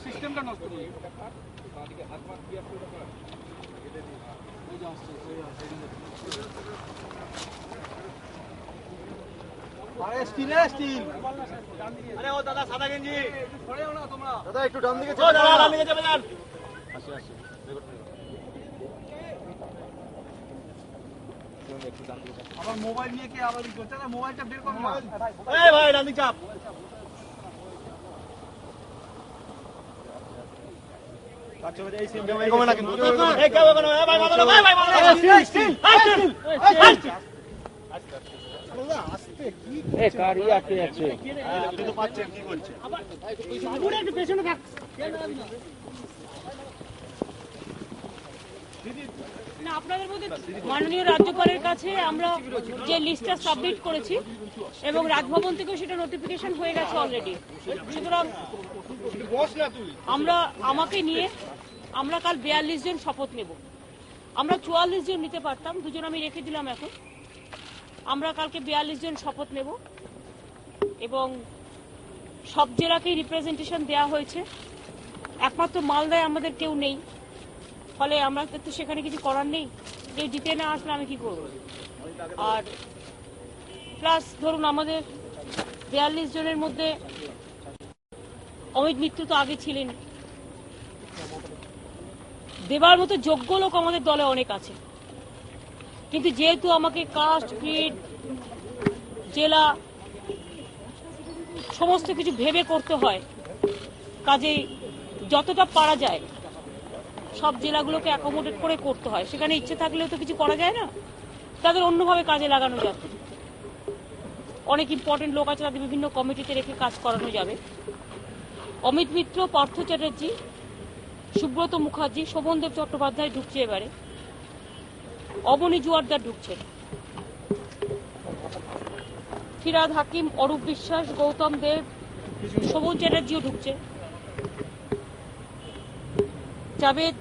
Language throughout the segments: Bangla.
সিস্টেমটা নষ্ট করি আরে ও দাদা সাদা গেঞ্জি দাদা একটু ডান দিকে ডান দিকে যাবে যান। আবার মোবাইল নিয়ে কে আবার করছে না, মোবাইলটা বের কর না। এই ভাই ডান দিকে চাপ। এই সিম কমে না কিন্তু। এই কে হবে না ভাই ভাই ভাই ভাই ভাই স্টিল এ কার ই আটকে যাচ্ছে। আপনি তো পাচ্ছেন কি বলছে আবার পুরো একটু পেছনে থাক। না, আপনাদের মধ্যে মাননীয় রাজ্যপালের কাছে আমরা যে লিস্টটা সাবমিট করেছি এবং রাজভবন থেকেও সেটা নোটিফিকেশন হয়ে গেছে অলরেডি। সুতরাং আমাকে নিয়ে আমরা কাল 42 জন শপথ নেব। আমরা 44 জন নিতে পারতাম, দুজন আমি রেখে দিলাম। এখন আমরা কালকে 42 জন শপথ নেব এবং সব জেলাকেই রিপ্রেজেন্টেশন দেওয়া হয়েছে। একমাত্র মালদায় আমাদের কেউ নেই, ফলে আমরা তো সেখানে কিছু করার নেই। কেউ জিতে না আসলে আমি কি করব। আর প্লাস ধরুন আমাদের 42 জনের মধ্যে অমিত মিত্র তো আগে ছিলেন, দেবার মতো যোগ্য লোক আমাদের দলে অনেক আছে, কিন্তু যেহেতু আমাকে কাস্ট, ক্রিড, জেলা সমস্ত কিছু ভেবে করতে হয়, কাজেই যতটা পারা যায় সব জেলাগুলোকে অ্যাকোমোডেট করে করতে হয়। সেখানে ইচ্ছে থাকলেও তো কিছু করা যায় না, তাদের অন্যভাবে কাজে লাগানো যাবে। অনেক ইম্পর্টেন্ট লোক আছে, তাদের বিভিন্ন কমিটিতে রেখে কাজ করানো যাবে। অমিত মিত্র, পার্থ চ্যাটার্জি, সুব্রত মুখার্জি, শোভনদেব চট্টোপাধ্যায় ঢুকছে এবারে, অবনী জোয়ারদার ঢুকছে, ফিরাদ হাকিম, অরূপ বিশ্বাস, গৌতম দেব, শোভন চ্যাটার্জিও ঢুকছে, জাভেদ,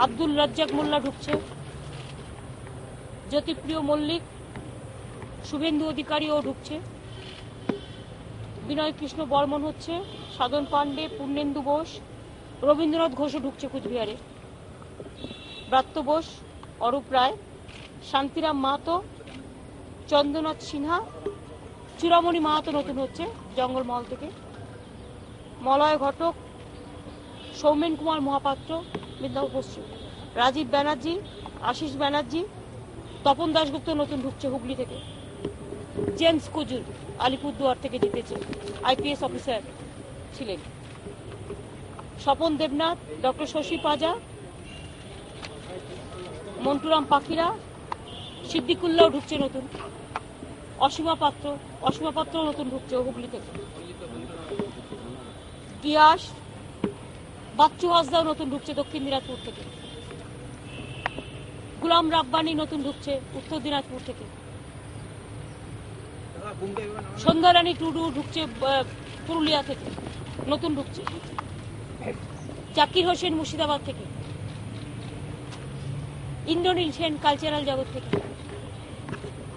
আব্দুল রাজ্জাক মোল্লা ঢুকছে, জ্যোতিপ্রিয় মল্লিক, শুভেন্দু অধিকারীও ঢুকছে, বিনয় কৃষ্ণ বর্মন হচ্ছে, সাধন পাণ্ডে, পূর্ণেন্দু বোস, রবীন্দ্রনাথ ঘোষও ঢুকছে কুচবিহারে, ব্রাত্য বোস, অরূপ রায়, শান্তিরাম মাহাতো, চন্দ্রনাথ সিনহা, চূড়ামণি মাহাতো নতুন হচ্ছে জঙ্গলমহল থেকে, মলয় ঘটক, সৌমেন কুমার মহাপাত্র মিদনাপুর পশ্চিম, রাজীব ব্যানার্জি, আশিস ব্যানার্জি, তপন দাশগুপ্ত নতুন ঢুকছে হুগলি থেকে, জেমস কুজুর আলিপুরদুয়ার থেকে জিতেছে, আইপিএস অফিসার ছিলেন, স্বপন দেবনাথ, ডক্টর শশী পাজা, মন্টুরাম পাখিরা, সিদ্দিকুল্লাও ঢুকছে নতুন, অসীমা পাত্র নতুন ঢুকছে হুগলি থেকে, তিয়াস, বাচ্চু হাসদাও নতুন ঢুকছে দক্ষিণ দিনাজপুর থেকে, গুলাম রাব্বানি নতুন ঢুকছে উত্তর দিনাজপুর থেকে, সন্ধ্যারানী টুডু ঢুকছে পুরুলিয়া থেকে নতুন ঢুকছে, জাকির হোসেন মুর্শিদাবাদ থেকে, ইন্দ্রনীল সেন কালচারাল জগৎ থেকে,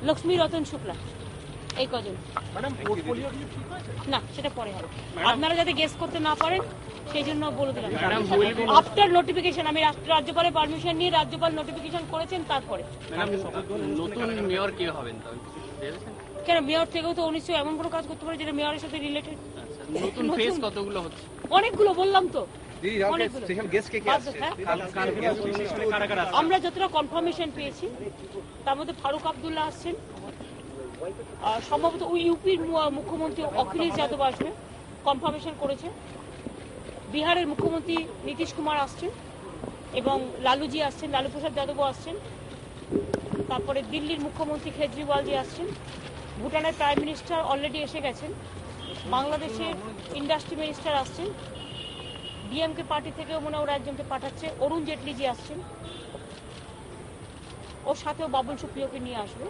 লক্ষ্মী রতন শুক্লা, এই কজন। না, সেটা পরে হবে, আপনারা যাতে গেস করতে না পারেন সেই জন্য বলে দিলাম। আফটার নোটিফিকেশন, আমি রাজ্যপালের পারমিশন নিয়ে রাজ্যপাল নোটিফিকেশন করেছেন তারপরে। নতুন মেয়র কে হবেন? কেন, মেয়র থেকেও তো নিশ্চয়ই এমন কোনো কাজ করতে পারে যেটা মেয়রের সাথে রিলেটেড। নতুন ফেস কতগুলো হচ্ছে? অনেকগুলো, বললাম তো। আমরা যতটা কনফার্মেশন পেয়েছি তার মধ্যে ফারুক আব্দুল্লাহ আসছেন, সম্ভবত ওই ইউপির মুখ্যমন্ত্রী অখিলেশ যাদব আসবে, কনফার্মেশন করেছে, বিহারের মুখ্যমন্ত্রী নীতিশ কুমার আসছেন এবং লালুজি আসছেন, লালু প্রসাদ যাদবও আসছেন, তারপরে দিল্লির মুখ্যমন্ত্রী কেজরিওয়ালজি আসছেন, ভুটানের প্রাইম মিনিস্টার অলরেডি এসে গেছেন, বাংলাদেশের ইন্ডাস্ট্রি মিনিস্টার আসছেন, ডিএমকে পার্টি থেকেও মনে ওরা একজনকে পাঠাচ্ছে, অরুণ জেটলিজি আসছেন, ওর সাথেও বাবুল সুপ্রিয়কে নিয়ে আসবে।